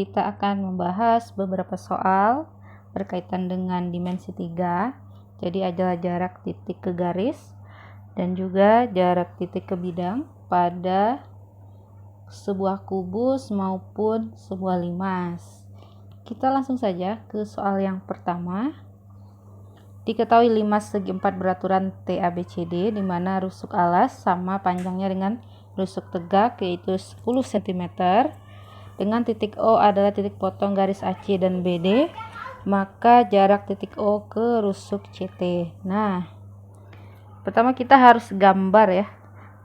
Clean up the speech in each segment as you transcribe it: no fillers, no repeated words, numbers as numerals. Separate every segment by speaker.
Speaker 1: kita akan membahas beberapa soal berkaitan dengan dimensi 3. Jadi adalah jarak titik ke garis dan juga jarak titik ke bidang pada sebuah kubus maupun sebuah limas. Kita langsung saja ke soal yang pertama. Diketahui limas segi 4 beraturan TABCD di mana rusuk alas sama panjangnya dengan rusuk tegak yaitu 10 cm dengan titik O adalah titik potong garis AC dan BD, maka jarak titik O ke rusuk CT. Nah, pertama kita harus gambar ya.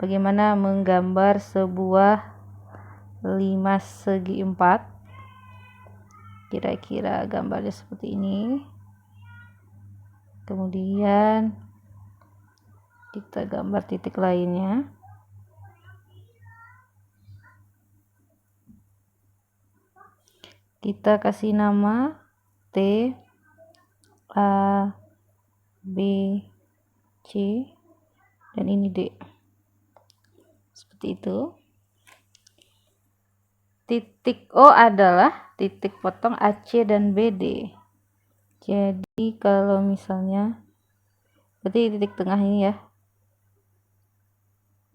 Speaker 1: Bagaimana menggambar sebuah limas segi 4. Kira-kira gambarnya seperti ini. Kemudian kita gambar titik lainnya. Kita kasih nama T, A, B, C, dan ini D. Seperti itu. Titik O adalah titik potong AC dan BD. Jadi kalau misalnya berarti titik tengah ini ya.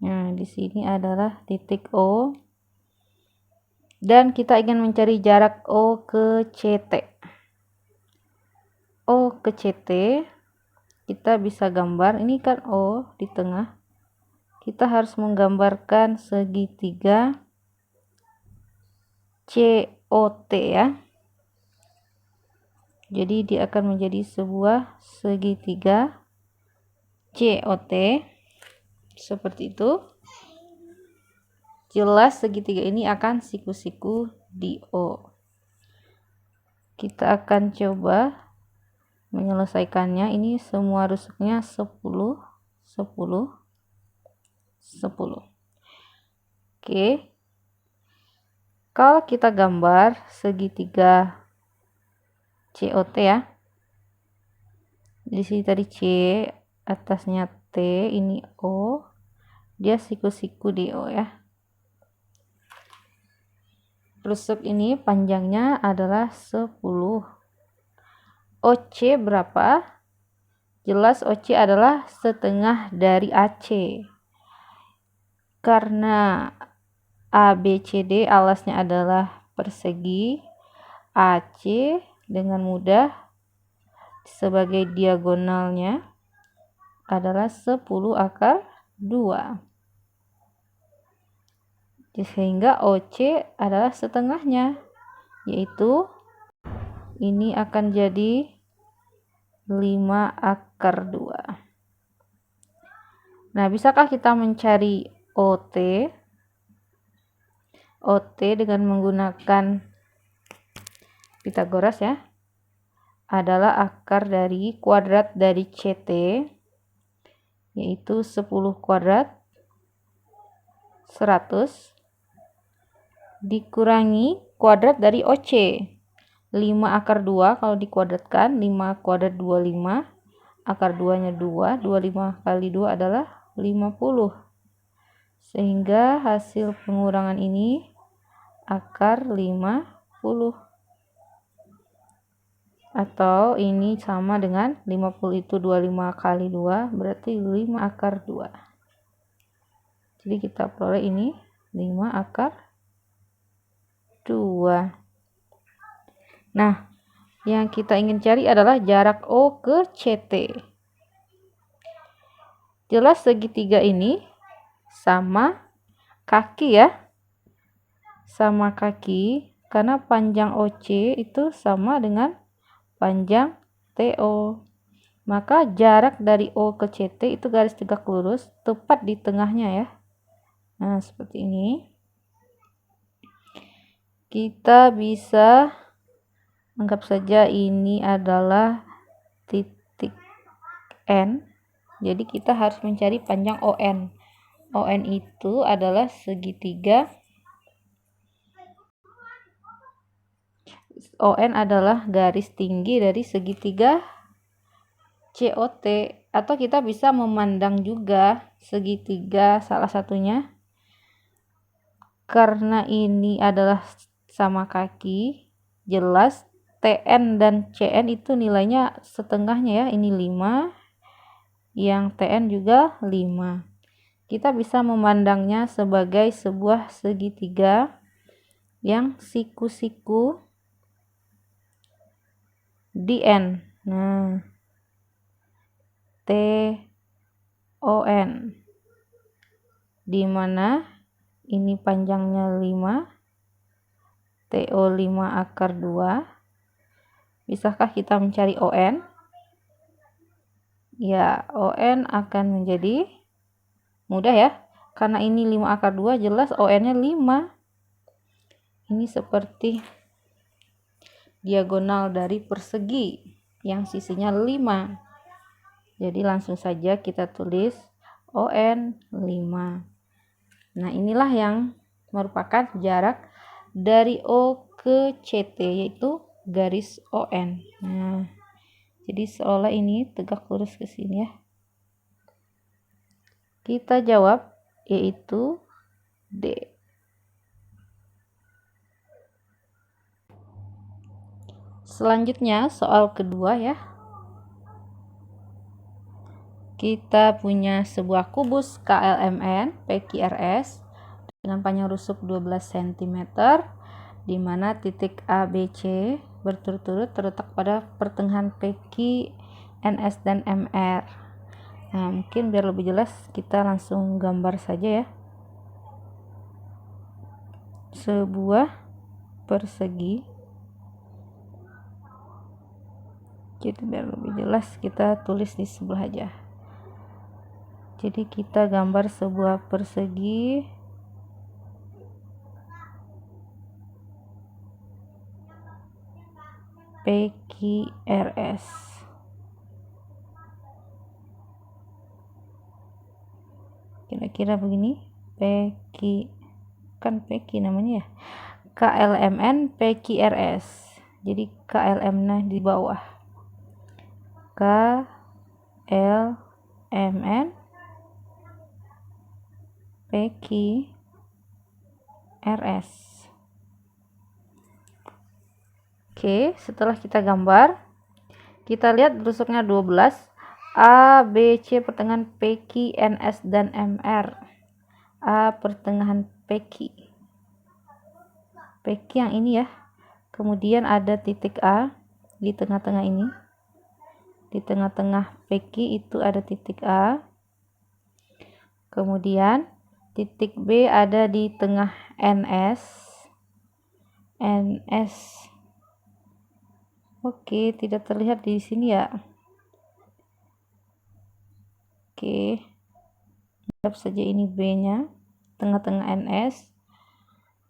Speaker 1: Nah, di sini adalah titik O. Dan kita ingin mencari jarak O ke CT. O ke CT kita bisa gambar, ini kan O di tengah. Kita harus menggambarkan segitiga COT ya. Jadi dia akan menjadi sebuah segitiga COT seperti itu. Jelas segitiga ini akan siku-siku di O. Kita akan coba menyelesaikannya. Ini semua rusuknya 10, 10, 10. Oke. Kalau kita gambar segitiga COT ya. Di sini tadi C, atasnya T, ini O. Dia siku-siku di O ya. Rusuk ini panjangnya adalah 10. OC berapa? Jelas OC adalah setengah dari AC. Karena ABCD alasnya adalah persegi, AC dengan mudah sebagai diagonalnya adalah 10 akar 2. Sehingga OC adalah setengahnya, yaitu ini akan jadi 5 akar 2. Nah, bisakah kita mencari OT? OT dengan menggunakan Pitagoras ya, adalah akar dari kuadrat dari CT, yaitu 10 kuadrat 100 dikurangi kuadrat dari OC. 5 akar 2 kalau dikuadratkan, 5 kuadrat 25, akar 2-nya 2, 25 kali 2 adalah 50. Sehingga hasil pengurangan ini akar 50. Atau ini sama dengan 50 itu 25 kali 2, berarti 5 akar 2. Jadi kita peroleh ini 5 akar 2. Nah, yang kita ingin cari adalah jarak O ke CT. Jelas segitiga ini sama kaki ya. Sama kaki karena panjang OC itu sama dengan panjang TO. Maka jarak dari O ke CT itu garis tegak lurus tepat di tengahnya ya. Nah, seperti ini. Kita bisa anggap saja ini adalah titik N. Jadi kita harus mencari panjang ON. ON itu adalah segitiga. ON adalah garis tinggi dari segitiga COT. Atau kita bisa memandang juga segitiga salah satunya. Karena ini adalah sama kaki, jelas TN dan CN itu nilainya setengahnya ya. Ini 5, yang TN juga 5. Kita bisa memandangnya sebagai sebuah segitiga yang siku-siku di N. Nah, TON, di mana ini panjangnya 5, TO 5 akar 2. Bisakah kita mencari ON? Ya, ON akan menjadi mudah ya. Karena ini 5 akar 2, jelas ON-nya 5. Ini seperti diagonal dari persegi yang sisinya 5. Jadi langsung saja kita tulis ON 5. Nah, inilah yang merupakan jarak dari O ke CT, yaitu garis ON. Nah, jadi seolah ini tegak lurus ke sini ya. Kita jawab yaitu D. Selanjutnya soal kedua ya. Kita punya sebuah kubus KLMN PQRS dengan panjang rusuk 12 cm, di mana titik A, B, C berturut-turut terletak pada pertengahan PQ, NS, dan MR. Nah, mungkin biar lebih jelas kita langsung gambar saja ya. Sebuah persegi. Jadi biar lebih jelas kita tulis di sebelah aja. Jadi kita gambar sebuah persegi PQRS. Kira-kira begini, PQ, kan PQ namanya ya, KLMN PQRS. Jadi KLM-nya di bawah, KLMN PQRS. Oke, setelah kita gambar, kita lihat rusuknya 12, A, B, C pertengahan PQ, NS, dan MR. A pertengahan PQ yang ini ya. Kemudian ada titik A di tengah-tengah ini. Di tengah-tengah PQ itu ada titik A. Kemudian titik B ada di tengah NS. Oke, tidak terlihat di sini ya. Oke, anggap saja ini B-nya, tengah-tengah NS,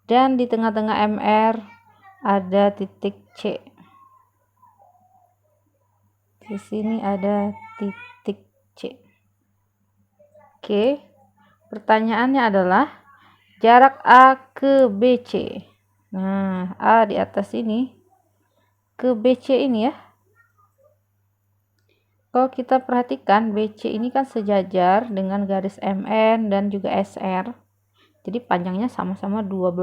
Speaker 1: dan di tengah-tengah MR ada titik C. Di sini ada titik C. Oke, pertanyaannya adalah jarak A ke BC. Nah, A di atas ini ke BC ini ya. Kalau kita perhatikan, BC ini kan sejajar dengan garis MN dan juga SR. Jadi panjangnya sama-sama 12.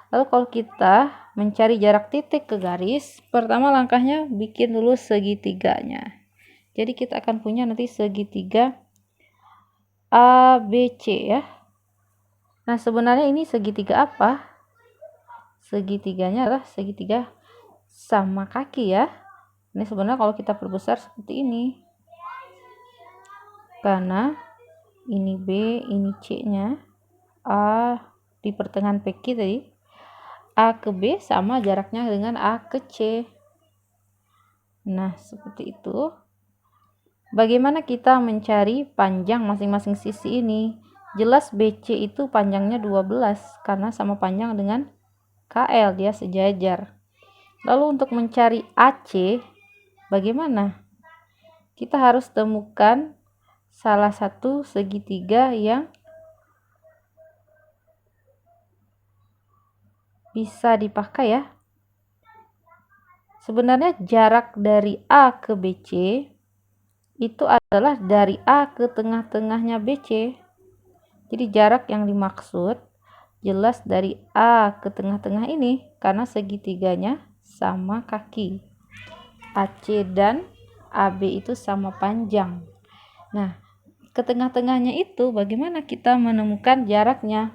Speaker 1: Lalu kalau kita mencari jarak titik ke garis, pertama langkahnya bikin dulu segitiganya. Jadi kita akan punya nanti segitiga ABC ya. Nah, sebenarnya ini segitiga apa? Segitiganya adalah segitiga sama kaki ya. Ini sebenarnya kalau kita perbesar seperti ini. Karena ini B, ini C-nya. A di pertengahan PQ tadi. A ke B sama jaraknya dengan A ke C. Nah, seperti itu. Bagaimana kita mencari panjang masing-masing sisi ini? Jelas BC itu panjangnya 12 karena sama panjang dengan KL, dia sejajar. Lalu untuk mencari AC, bagaimana? Kita harus temukan salah satu segitiga yang bisa dipakai ya. Sebenarnya jarak dari A ke BC itu adalah dari A ke tengah-tengahnya BC. Jadi jarak yang dimaksud jelas dari A ke tengah-tengah ini karena segitiganya sama kaki. AC dan AB itu sama panjang. Nah, ke tengah-tengahnya itu bagaimana kita menemukan jaraknya?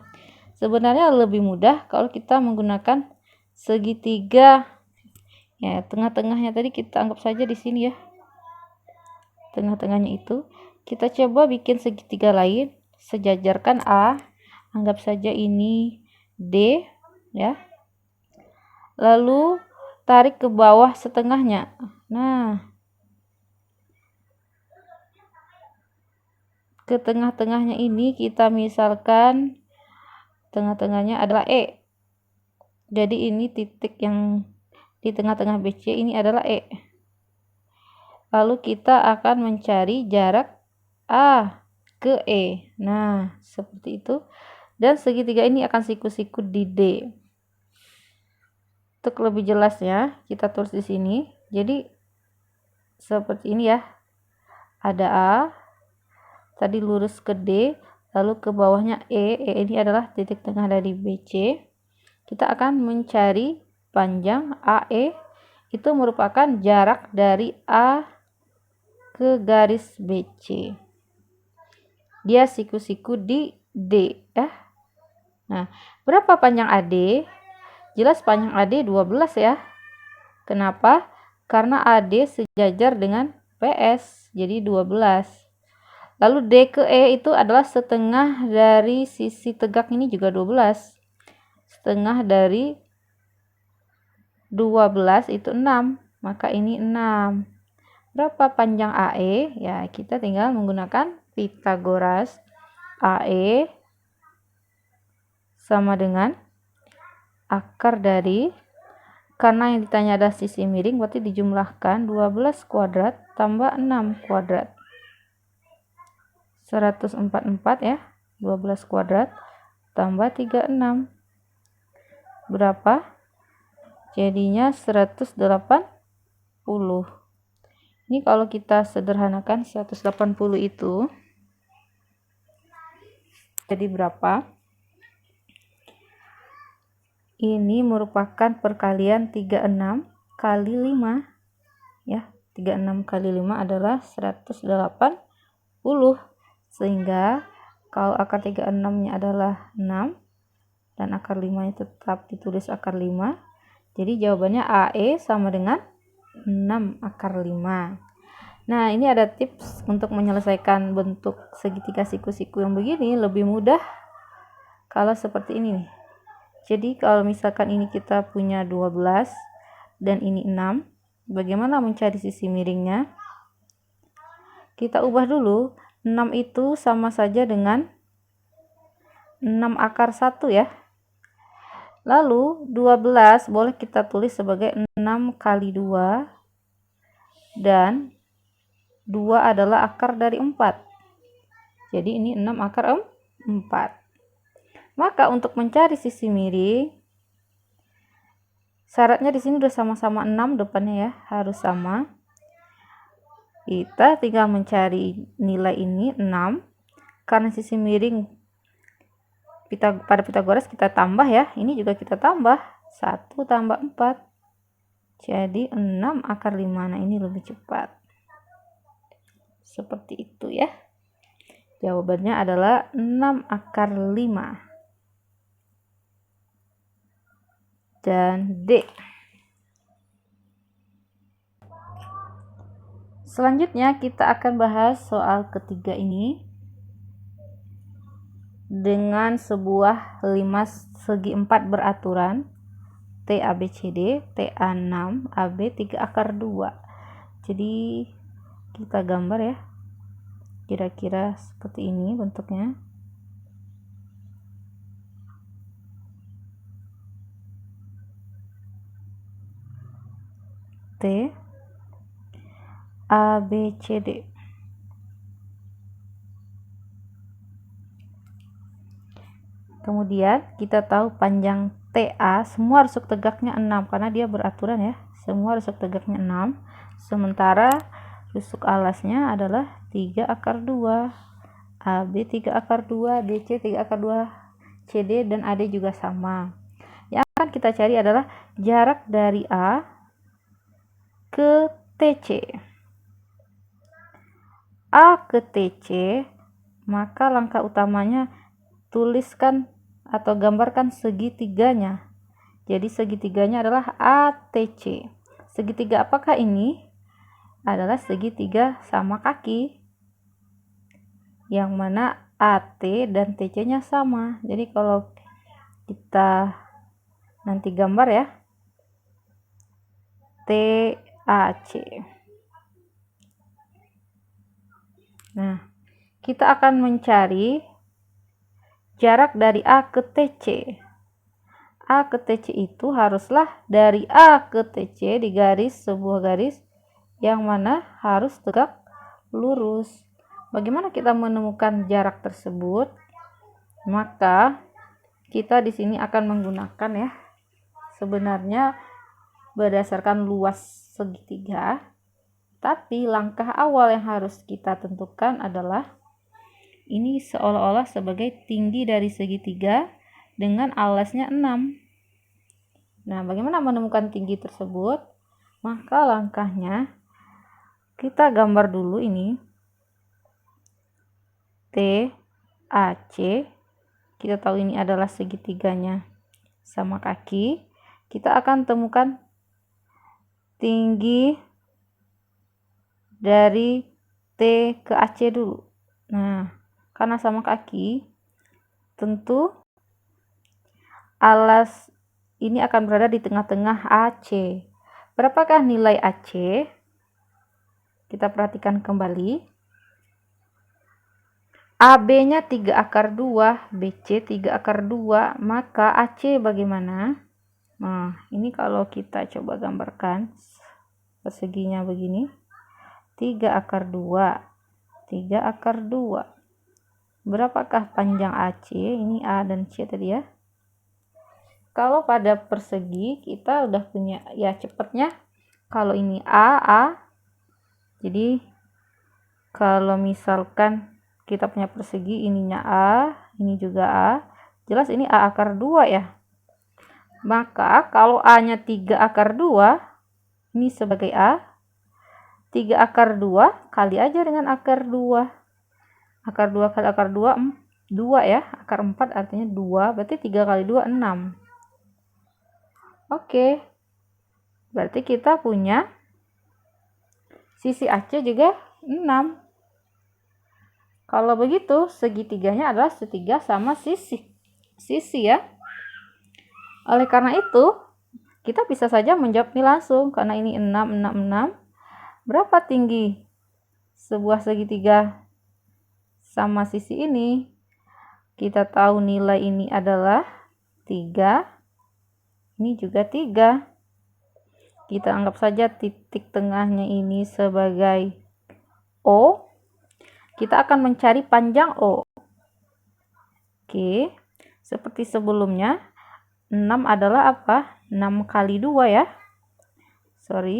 Speaker 1: Sebenarnya lebih mudah kalau kita menggunakan segitiga. Ya, tengah-tengahnya tadi kita anggap saja di sini ya. Tengah-tengahnya itu kita coba bikin segitiga lain, sejajarkan A, anggap saja ini D ya. Lalu tarik ke bawah setengahnya. Nah, ke tengah-tengahnya ini kita misalkan tengah-tengahnya adalah E. Jadi ini titik yang di tengah-tengah BC ini adalah E. Lalu kita akan mencari jarak A ke E. Nah, seperti itu. Dan segitiga ini akan siku-siku di D. Untuk lebih jelasnya, kita tulis di sini. Jadi seperti ini ya. Ada A, tadi lurus ke D, lalu ke bawahnya E. E ini adalah titik tengah dari BC. Kita akan mencari panjang AE, itu merupakan jarak dari A ke garis BC. Dia siku-siku di D ya. Nah, berapa panjang AD? Jelas panjang AD 12 ya. Kenapa? Karena AD sejajar dengan PS, jadi 12. Lalu D ke E itu adalah setengah dari sisi tegak ini juga 12. Setengah dari 12 itu 6, maka ini 6. Berapa panjang AE? Ya, kita tinggal menggunakan Pythagoras. AE sama dengan akar dari, karena yang ditanya adalah sisi miring, berarti dijumlahkan 12 kuadrat tambah 6 kuadrat. 144 ya. 12 kuadrat tambah 36. Berapa? Jadinya 180. Ini kalau kita sederhanakan 180 itu jadi berapa? Ini merupakan perkalian 36 kali 5 ya. 36 kali 5 adalah 180. Sehingga kalau akar 36-nya adalah 6 dan akar 5 itu tetap ditulis akar 5. Jadi jawabannya AE sama dengan 6 akar 5. Nah, ini ada tips untuk menyelesaikan bentuk segitiga siku-siku yang begini lebih mudah kalau seperti ini nih. Jadi kalau misalkan ini kita punya 12 dan ini 6, bagaimana mencari sisi miringnya? Kita ubah dulu. 6 itu sama saja dengan 6 akar 1 ya. Lalu 12 boleh kita tulis sebagai 6 kali 2 dan 2 adalah akar dari 4. Jadi ini 6 akar 4. Maka untuk mencari sisi miring, syaratnya di sini udah sama-sama 6 depannya ya, harus sama. Kita tinggal mencari nilai ini 6. Karena sisi miring pada Pythagoras kita tambah ya, ini juga kita tambah. 1 tambah 4. Jadi 6 akar 5. Nah, ini lebih cepat. Seperti itu ya. Jawabannya adalah 6 akar 5. Dan D. Selanjutnya kita akan bahas soal ketiga ini dengan sebuah 5 segi 4 beraturan T ABCD, TA 6, AB 3 akar 2. Jadi kita gambar ya. Kira-kira seperti ini bentuknya. T A B C D. Kemudian kita tahu panjang TA semua rusuk tegaknya 6 karena dia beraturan ya. Semua rusuk tegaknya 6. Sementara rusuk alasnya adalah 3 akar 2. AB 3 akar 2, DC 3 akar 2. CD dan AD juga sama. Yang akan kita cari adalah jarak dari A ke TC. A ke TC, maka langkah utamanya tuliskan atau gambarkan segitiganya. Jadi segitiganya adalah ATC. Segitiga apakah ini? Adalah segitiga sama kaki, yang mana AT dan TC-nya sama. Jadi kalau kita nanti gambar ya, TAC. Nah, kita akan mencari jarak dari A ke TC. A ke TC itu haruslah dari A ke TC digaris sebuah garis yang mana harus tegak lurus. Bagaimana kita menemukan jarak tersebut? Maka kita di sini akan menggunakan ya, sebenarnya berdasarkan luas segitiga, tapi langkah awal yang harus kita tentukan adalah ini seolah-olah sebagai tinggi dari segitiga dengan alasnya 6. Nah, bagaimana menemukan tinggi tersebut? Maka langkahnya kita gambar dulu ini TAC. Kita tahu ini adalah segitiganya sama kaki. Kita akan temukan tinggi dari T ke AC dulu. Nah, karena sama kaki, tentu alas ini akan berada di tengah-tengah AC. Berapakah nilai AC? Kita perhatikan kembali. AB-nya 3 akar 2, BC 3 akar 2, maka AC bagaimana? Nah, ini kalau kita coba gambarkan perseginya begini. 3 akar 2, 3 akar 2. Berapakah panjang AC? Ini A dan C tadi ya. Kalau pada persegi kita udah punya ya cepatnya. Kalau ini A. Jadi kalau misalkan kita punya persegi, ininya A, ini juga A. Jelas ini A akar 2 ya. Maka kalau A-nya 3 akar 2, ini sebagai A. 3 akar 2 kali aja dengan akar 2. Akar 2 kali akar 2, 2 ya. Akar 4 artinya 2, berarti 3 kali 2, 6. Oke. Berarti kita punya sisi AC juga 6. Kalau begitu, segitiganya adalah segitiga sama sisi ya. Oleh karena itu, kita bisa saja menjawab ini langsung. Karena ini 6, 6, 6. Berapa tinggi sebuah segitiga sama sisi ini? Kita tahu nilai ini adalah 3. Ini juga 3. Kita anggap saja titik tengahnya ini sebagai O. Kita akan mencari panjang O. Oke, seperti sebelumnya, 6 adalah apa? 6 kali 2 ya. 6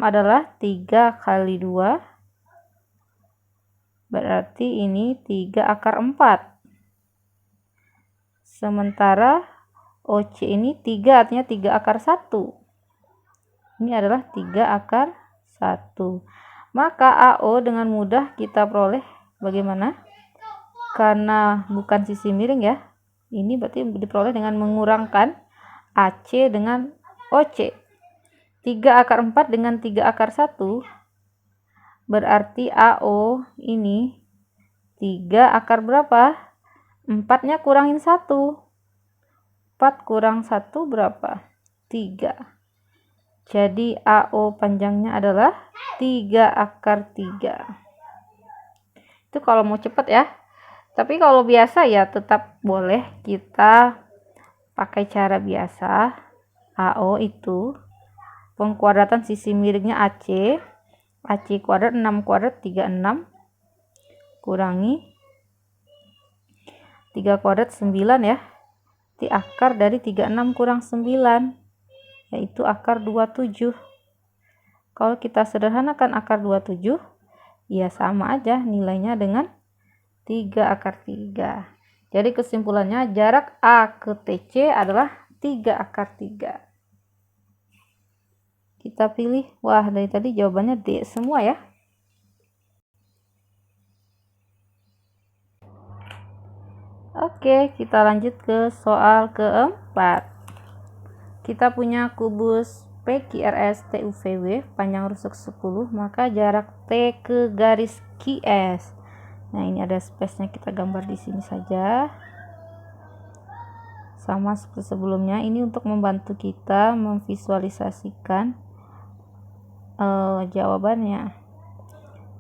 Speaker 1: adalah 3 kali 2. Berarti ini 3 akar 4. Sementara OC ini 3, artinya 3 akar 1. Ini adalah 3 akar 1. Maka AO dengan mudah kita peroleh bagaimana? Karena bukan sisi miring ya. Ini berarti diperoleh dengan mengurangkan AC dengan OC. 3 akar 4 dengan 3 akar 1. Berarti AO ini 3 akar berapa? 4-nya kurangin 1. 4 kurang 1 berapa? 3. Jadi AO panjangnya adalah 3 akar 3. Itu kalau mau cepat ya. Tapi kalau biasa ya tetap boleh kita pakai cara biasa. AO itu pengkuadratan sisi miringnya AC. AC kuadrat 6 kuadrat 36. Kurangi 3 kuadrat 9 ya. Di akar dari 36 kurang 9. Yaitu akar 27. Kalau kita sederhanakan akar 27, ya sama aja nilainya dengan 3 akar 3. Jadi kesimpulannya jarak A ke TC adalah 3 akar 3. Kita pilih, wah dari tadi jawabannya D semua ya. Oke, kita lanjut ke soal keempat. Kita punya kubus PQRS TUVW panjang rusuk 10, maka jarak T ke garis QS. Nah, ini ada space-nya, kita gambar di sini saja. Sama seperti sebelumnya, ini untuk membantu kita memvisualisasikan jawabannya.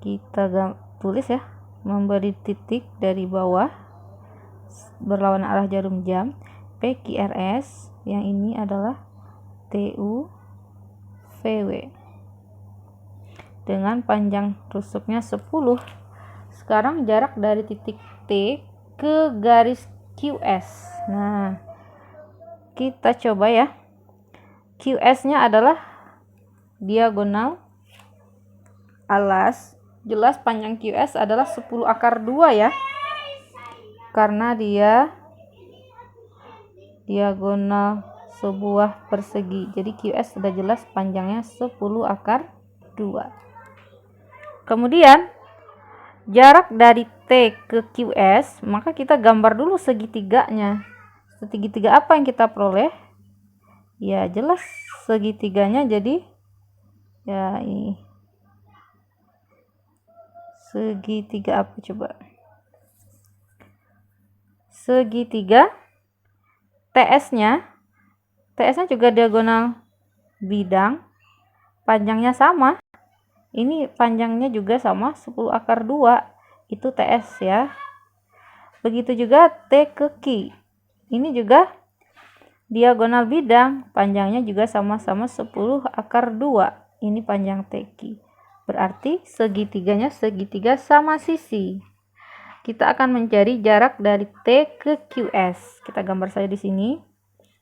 Speaker 1: Kita tulis ya, memberi titik dari bawah berlawanan arah jarum jam. PQRS yang ini adalah TUVW dengan panjang rusuknya 10. Sekarang jarak dari titik T ke garis QS. Nah, kita coba ya. QS-nya adalah diagonal alas. Jelas panjang QS adalah 10 akar 2 ya. Karena dia diagonal sebuah persegi. Jadi QS sudah jelas panjangnya 10 akar 2. Kemudian jarak dari T ke QS, maka kita gambar dulu segitiganya. Segitiga apa yang kita peroleh? Ya jelas segitiganya, jadi ya ini. Segitiga apa coba? Segitiga TS-nya juga diagonal bidang, panjangnya sama. Ini panjangnya juga sama 10 akar 2, itu TS ya. Begitu juga T ke Q. Ini juga diagonal bidang, panjangnya juga sama-sama 10 akar 2. Ini panjang TQ. Berarti segitiganya segitiga sama sisi. Kita akan mencari jarak dari T ke QS. Kita gambar saja di sini.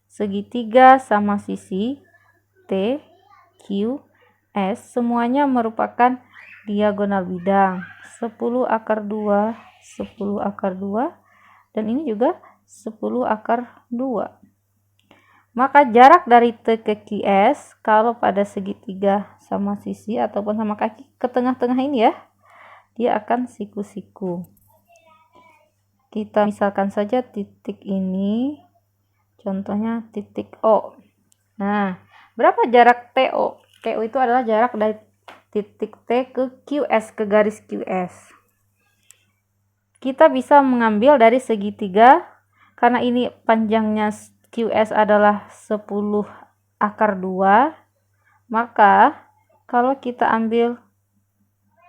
Speaker 1: Segitiga sama sisi T, Q, S semuanya merupakan diagonal bidang. 10 akar 2, 10 akar 2, dan ini juga 10 akar 2. Maka jarak dari T ke QS kalau pada segitiga sama sisi ataupun sama kaki ke tengah-tengah ini ya, dia akan siku-siku. Kita misalkan saja titik ini, contohnya titik O. Nah, berapa jarak TO? TO itu adalah jarak dari titik T ke QS, ke garis QS. Kita bisa mengambil dari segitiga, karena ini panjangnya QS adalah 10 akar 2, maka kalau kita ambil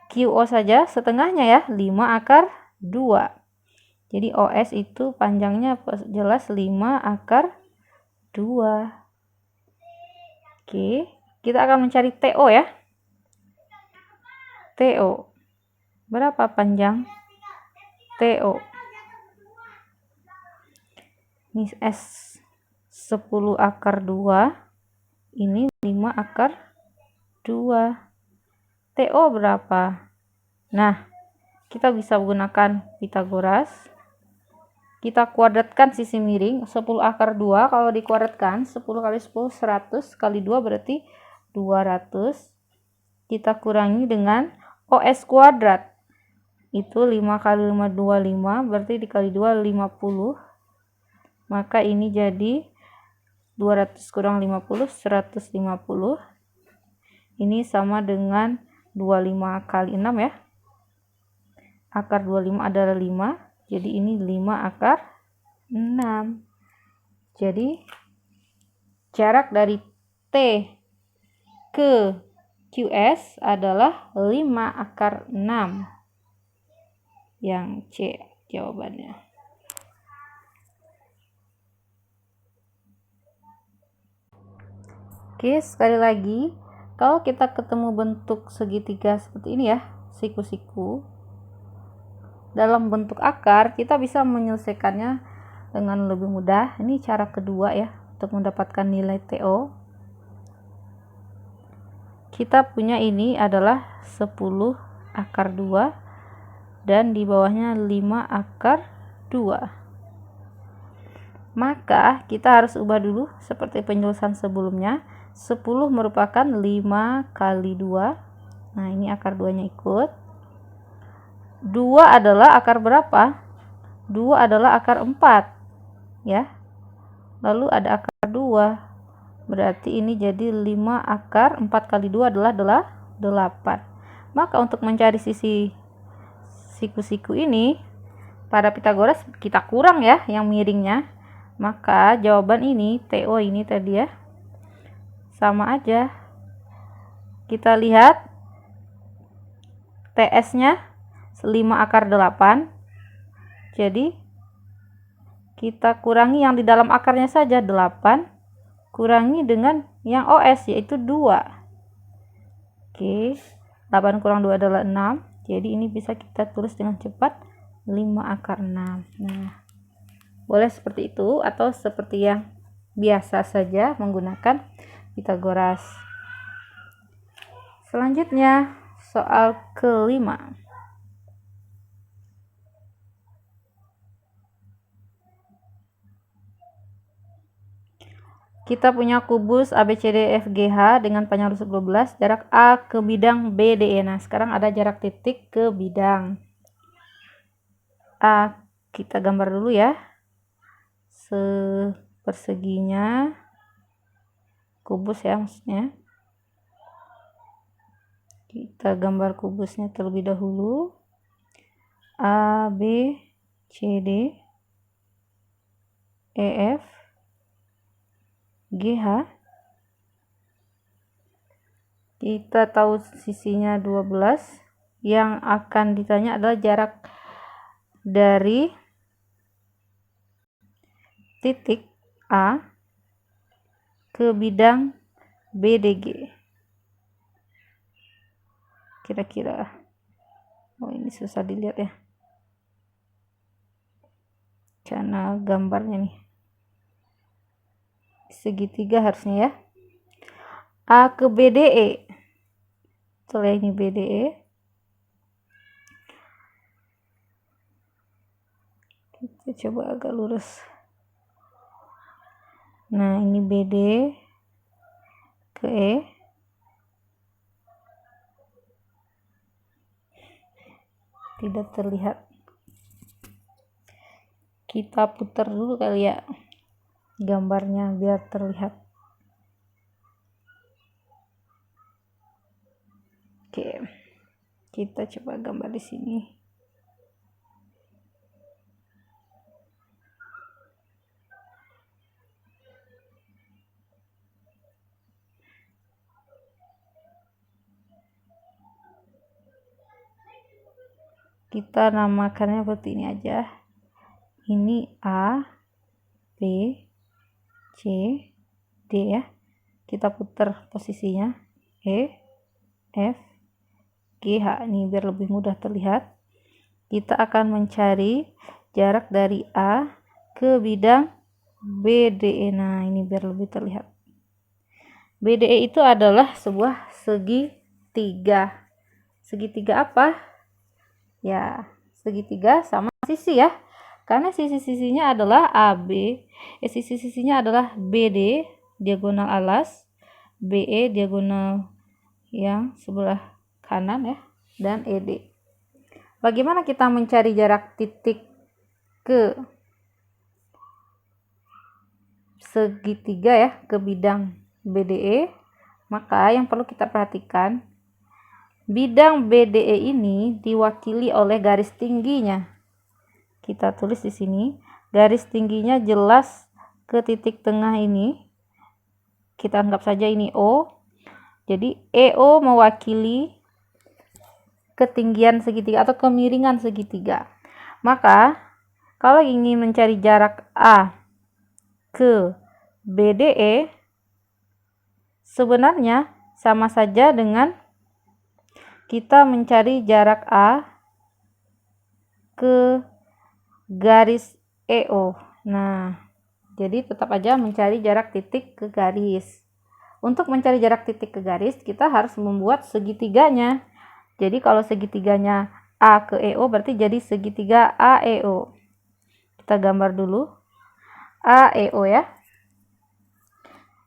Speaker 1: QO saja setengahnya ya, 5 akar 2. Jadi OS itu panjangnya jelas 5 akar 2. Oke, kita akan mencari TO ya. TO. Berapa panjang TO? Ini S 10 akar 2. Ini 5 akar 2. TO berapa? Nah, kita bisa menggunakan Pitagoras. Kita kuadratkan sisi miring, 10 akar 2 kalau dikuadratkan 10 kali 10 100 kali 2 berarti 200. Kita kurangi dengan OS kuadrat. Itu 5 kali 5 25, berarti dikali 2 50. Maka ini jadi 200 kurang 50 150. Ini sama dengan 25 kali 6 ya. Akar 25 adalah 5. Jadi ini 5 akar 6. Jadi jarak dari T ke QS adalah 5 akar 6. Yang C jawabannya. Oke, sekali lagi, kalau kita ketemu bentuk segitiga seperti ini ya, siku-siku, dalam bentuk akar, kita bisa menyelesaikannya dengan lebih mudah. Ini cara kedua ya, untuk mendapatkan nilai TO. Kita punya ini adalah 10 akar 2 dan di bawahnya 5 akar 2. Maka kita harus ubah dulu seperti penjelasan sebelumnya. 10 merupakan 5 kali 2. Nah, ini akar 2-nya ikut. 2 adalah akar berapa? 2 adalah akar 4. Ya. Lalu ada akar 2. Berarti ini jadi 5 akar 4 kali 2 adalah 8. Maka untuk mencari sisi siku-siku ini, pada Pitagoras kita kurang ya yang miringnya. Maka jawaban ini, TO ini tadi ya, sama aja. Kita lihat TS-nya 5 akar 8. Jadi kita kurangi yang di dalam akarnya saja 8, kurangi dengan yang OS yaitu 2. Oke, 8 kurang 2 adalah 6. Jadi ini bisa kita tulis dengan cepat 5 akar 6. Nah, boleh seperti itu atau seperti yang biasa saja menggunakan Pitagoras. Selanjutnya soal kelima. Kita punya kubus ABCDFGH dengan panjang rusuk 12, jarak A ke bidang BDE. Nah, sekarang ada jarak titik ke bidang A. Kita gambar dulu ya. Perseginya kubus ya maksudnya. Kita gambar kubusnya terlebih dahulu. A, B, C, D, E, F, G, H. Kita tahu sisinya 12. Yang akan ditanya adalah jarak dari titik A ke bidang BDG. Kira-kira, oh ini susah dilihat ya karena gambarnya nih, segitiga harusnya ya. A ke BDE, setelah ini BDE, kita coba agak lurus. Nah, ini BD ke E. Tidak terlihat. Kita putar dulu kali ya gambarnya biar terlihat. Oke. Kita coba gambar di sini. Kita namakannya seperti ini aja. Ini A, B, C, D ya. Kita putar posisinya. E, F, G, H. Ini biar lebih mudah terlihat. Kita akan mencari jarak dari A ke bidang BDE. Nah, ini biar lebih terlihat. BDE itu adalah sebuah segitiga. Segitiga apa? Ya, segitiga sama sisi ya. Karena sisi-sisinya adalah AB, sisi-sisinya adalah BD, diagonal alas, BE, diagonal yang sebelah kanan ya, dan ED. Bagaimana kita mencari jarak titik ke segitiga ya, ke bidang BDE? Maka yang perlu kita perhatikan, bidang BDE ini diwakili oleh garis tingginya. Kita tulis di sini, garis tingginya jelas ke titik tengah ini. Kita anggap saja ini O. Jadi EO mewakili ketinggian segitiga atau kemiringan segitiga. Maka kalau ingin mencari jarak A ke BDE, sebenarnya sama saja dengan kita mencari jarak A ke garis EO. Nah, jadi tetap aja mencari jarak titik ke garis. Untuk mencari jarak titik ke garis, kita harus membuat segitiganya. Jadi kalau segitiganya A ke EO berarti jadi segitiga AEO. Kita gambar dulu. A, E, O ya.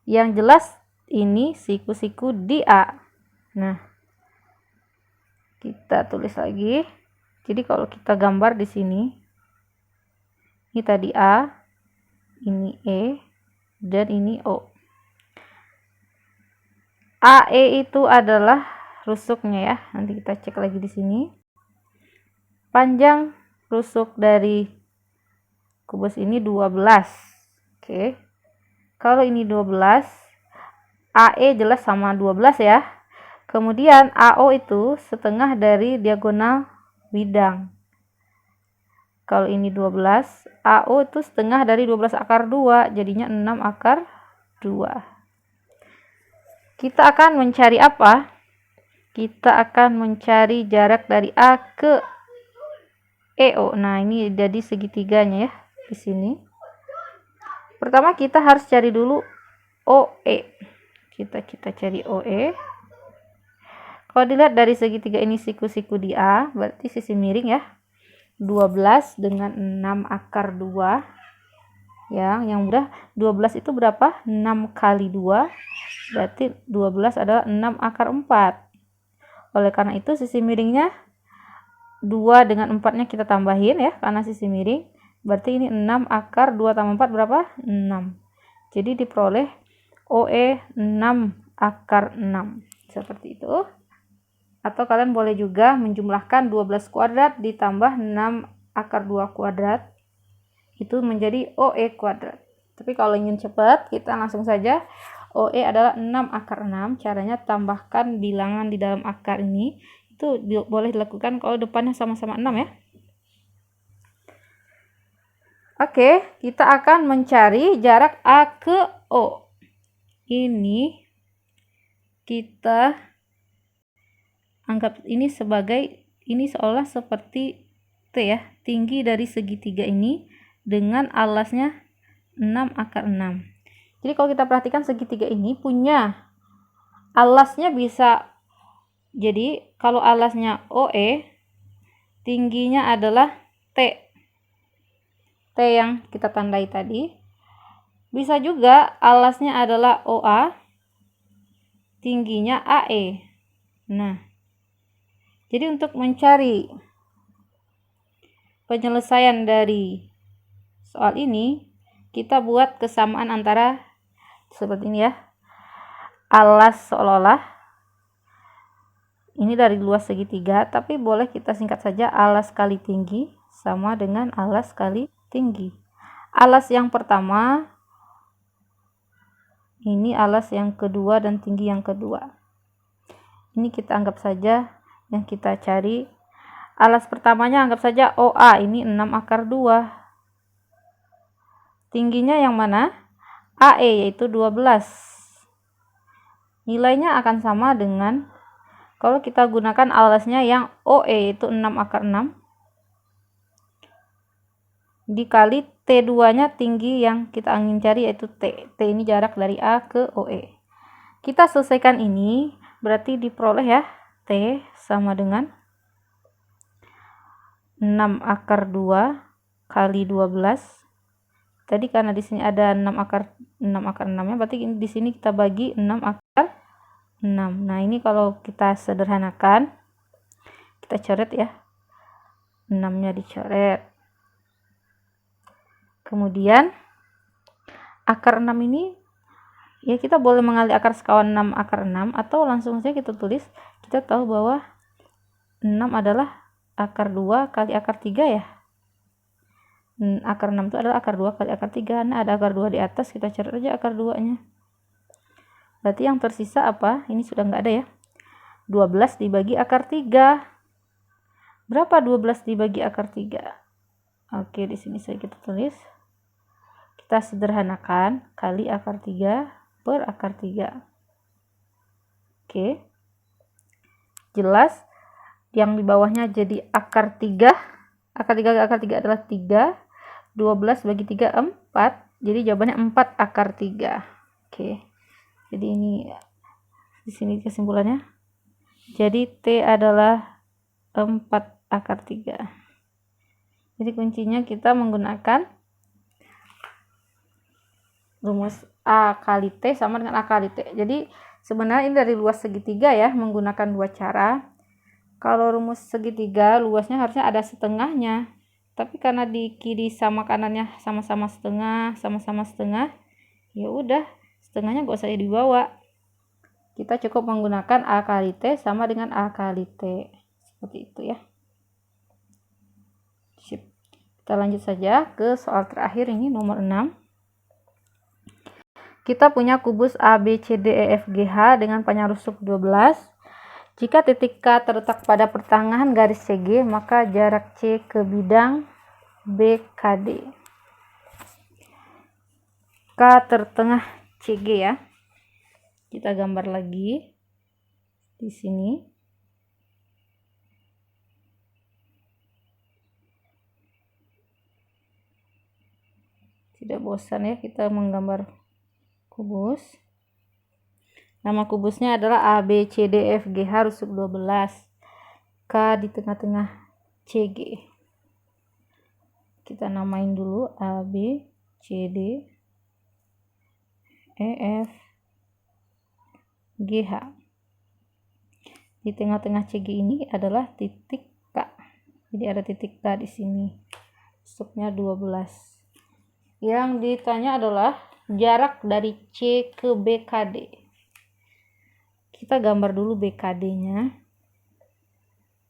Speaker 1: Yang jelas ini siku-siku di A. Nah, kita tulis lagi. Jadi kalau kita gambar di sini, ini tadi A, ini E, dan ini O. AE itu adalah rusuknya ya. Nanti kita cek lagi di sini. Panjang rusuk dari kubus ini 12. Oke. Kalau ini 12, AE jelas sama 12 ya. Kemudian AO itu setengah dari diagonal bidang. Kalau ini 12, AO itu setengah dari 12 akar 2, jadinya 6 akar 2. Kita akan mencari apa? Kita akan mencari jarak dari A ke EO. Nah, ini jadi segitiganya ya di sini. Pertama kita harus cari dulu OE. Kita cari OE. Kalau dilihat dari segitiga ini siku-siku di A, berarti sisi miring ya. 12 dengan 6 akar 2. Yang udah 12 itu berapa? 6 kali 2. Berarti 12 adalah 6 akar 4. Oleh karena itu sisi miringnya 2 dengan 4-nya kita tambahin ya, karena sisi miring. Berarti ini 6 akar 2 tambah 4 berapa? 6. Jadi diperoleh OE 6 akar 6. Seperti itu. Atau kalian boleh juga menjumlahkan 12 kuadrat ditambah 6 akar 2 kuadrat. Itu menjadi OE kuadrat. Tapi kalau ingin cepat, kita langsung saja. OE adalah 6 akar 6. Caranya tambahkan bilangan di dalam akar ini. Itu boleh dilakukan kalau depannya sama-sama 6 ya. Oke, kita akan mencari jarak A ke O. Ini kita anggap ini sebagai, ini seolah seperti T ya. Tinggi dari segitiga ini dengan alasnya 6 akar 6. Jadi kalau kita perhatikan segitiga ini punya alasnya bisa, jadi kalau alasnya OE, tingginya adalah T. T yang kita tandai tadi. Bisa juga alasnya adalah OA, tingginya AE. Nah, jadi untuk mencari penyelesaian dari soal ini, kita buat kesamaan antara seperti ini ya. Alas seolah-olah ini dari luas segitiga, tapi boleh kita singkat saja alas kali tinggi sama dengan alas kali tinggi. Alas yang pertama, ini alas yang kedua dan tinggi yang kedua. Ini kita anggap saja yang kita cari. Alas pertamanya anggap saja OA, ini 6 akar 2. Tingginya yang mana? AE, yaitu 12. Nilainya akan sama dengan kalau kita gunakan alasnya yang OE, yaitu 6 akar 6. Dikali T2-nya tinggi yang kita ingin cari, yaitu T. T ini jarak dari A ke OE. Kita selesaikan ini, berarti diperoleh ya, T sama dengan 6 akar 2 kali 12. Tadi karena di sini ada 6 akar 6-nya, berarti di sini kita bagi 6 akar 6. Nah, ini kalau kita sederhanakan, kita coret ya. 6-nya dicoret. Kemudian akar 6 ini ya kita boleh mengambil akar sekawan 6 akar 6 atau langsung saja kita tulis. Kita tahu bahwa 6 adalah akar 2 kali akar 3 ya. Akar 6 itu adalah akar 2 kali akar 3. Nah, ada akar 2 di atas, kita coret aja akar 2-nya. Berarti yang tersisa apa? Ini sudah nggak ada ya. 12 dibagi akar 3. Berapa 12 dibagi akar 3? Oke, di sini saya kita tulis. Kita sederhanakan, kali akar 3 per akar 3. Oke. Jelas. Yang di bawahnya jadi akar 3. Akar 3 akar 3 adalah 3. 12 bagi 3, 4. Jadi jawabannya 4 akar 3. Oke. Jadi ini di sini kesimpulannya. Jadi T adalah 4 akar 3. Jadi kuncinya kita menggunakan rumus A kali T sama dengan A kali T. Jadi sebenarnya ini dari luas segitiga ya, menggunakan dua cara. Kalau rumus segitiga luasnya harusnya ada setengahnya, tapi karena di kiri sama kanannya sama-sama setengah, ya udah setengahnya gak usah dibawa. Kita cukup menggunakan A kali T sama dengan A kali T. Seperti itu ya. Sip. Kita lanjut saja ke soal terakhir, ini nomor 6. Kita punya kubus A, B, C, D, E, F, G, H dengan panjang rusuk 12. Jika titik K terletak pada pertengahan garis CG, maka jarak C ke bidang BKD. K tertengah CG ya. Kita gambar lagi di sini. Tidak bosan ya kita menggambar kubus. Nama kubusnya adalah A, B, C, D, F, G, H rusuk 12. K di tengah-tengah CG. Kita namain dulu A, B, C, D, E, F, G, H. Di tengah-tengah CG ini adalah titik K. Jadi ada titik K di sini. Rusuknya 12. Yang ditanya adalah jarak dari C ke BKD. Kita gambar dulu BKD-nya.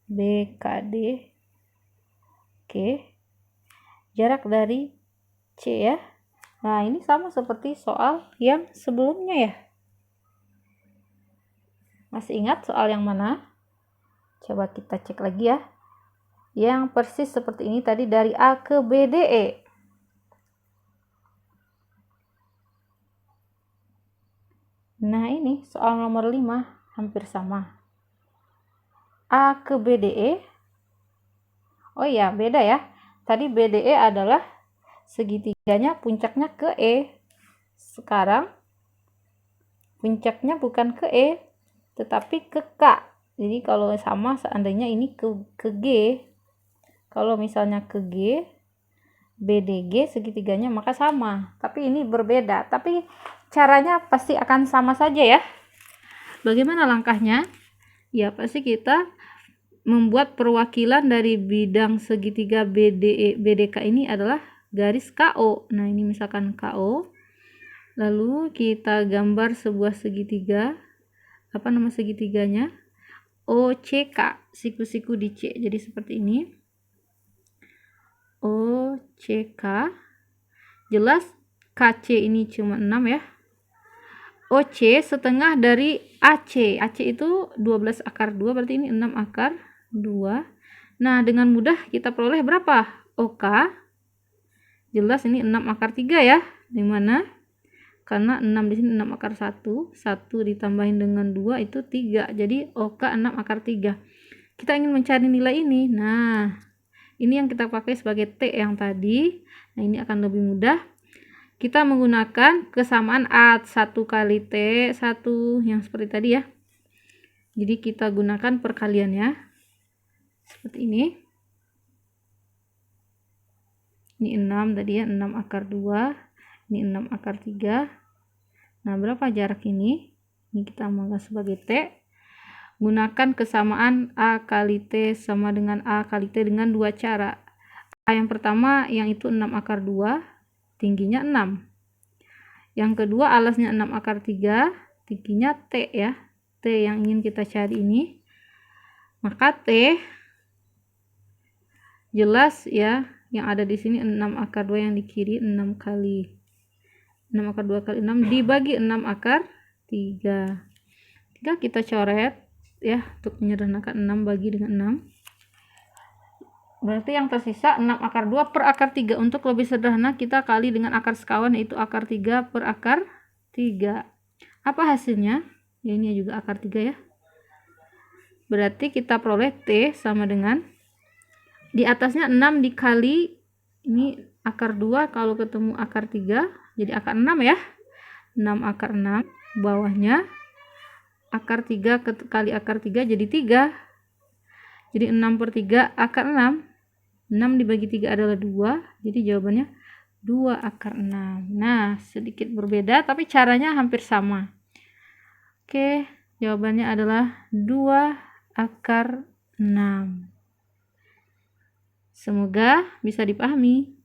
Speaker 1: BKD. Oke. Jarak dari C ya. Nah, ini sama seperti soal yang sebelumnya ya. Masih ingat soal yang mana? Coba kita cek lagi ya. Yang persis seperti ini tadi, dari A ke BDE. Nah, ini soal nomor 5 hampir sama. A ke BDE. Oh iya, beda ya. Tadi BDE adalah segitiganya puncaknya ke E. Sekarang puncaknya bukan ke E, tetapi ke K. Jadi kalau sama, seandainya ini ke G. Kalau misalnya ke G, BDG segitiganya maka sama. Tapi ini berbeda. Tapi caranya pasti akan sama saja ya. Bagaimana langkahnya? Ya, pasti kita membuat perwakilan dari bidang segitiga BDE, BDK ini adalah garis KO. Nah, ini misalkan KO. Lalu kita gambar sebuah segitiga. Apa nama segitiganya? OCK, siku-siku di C. Jadi seperti ini. OCK. Jelas KC ini cuma 6 ya. OC setengah dari AC. AC itu 12 akar 2, berarti ini 6 akar 2. Nah, dengan mudah kita peroleh berapa? OK. Jelas ini 6 akar 3 ya. Dimana? Karena 6 di sini 6 akar 1. 1 ditambahin dengan 2 itu 3. Jadi OK 6 akar 3. Kita ingin mencari nilai ini. Nah, ini yang kita pakai sebagai T yang tadi. Nah, ini akan lebih mudah. Kita menggunakan kesamaan A1 kali T1 yang seperti tadi ya. Jadi kita gunakan perkaliannya. Seperti ini. Ini 6 tadi ya, 6 akar 2. Ini 6 akar 3. Nah, berapa jarak ini? Ini kita menggunakan sebagai T. Gunakan kesamaan A kali T sama dengan A kali T dengan dua cara. A yang pertama yang itu 6 akar 2, tingginya 6. Yang kedua alasnya 6 akar 3, tingginya T ya. T yang ingin kita cari ini. Maka T jelas ya, yang ada di sini 6 akar 2 yang di kiri 6 kali 6 akar 2 kali 6 dibagi 6 akar 3. Tinggal kita coret ya untuk menyederhanakan 6 bagi dengan 6. Berarti yang tersisa 6 akar 2 per akar 3. Untuk lebih sederhana kita kali dengan akar sekawan, yaitu akar 3 per akar 3. Apa hasilnya? Ya, ini juga akar 3 ya. Berarti kita peroleh T sama dengan, di atasnya 6 dikali, ini akar 2 kalau ketemu akar 3, jadi akar 6 ya. 6 akar 6, bawahnya akar 3 kali akar 3 jadi 3. Jadi 6 per 3 akar 6. 6 dibagi 3 adalah 2. Jadi jawabannya 2 akar 6. Nah, sedikit berbeda tapi caranya hampir sama. Oke, jawabannya adalah 2 akar 6. Semoga bisa dipahami.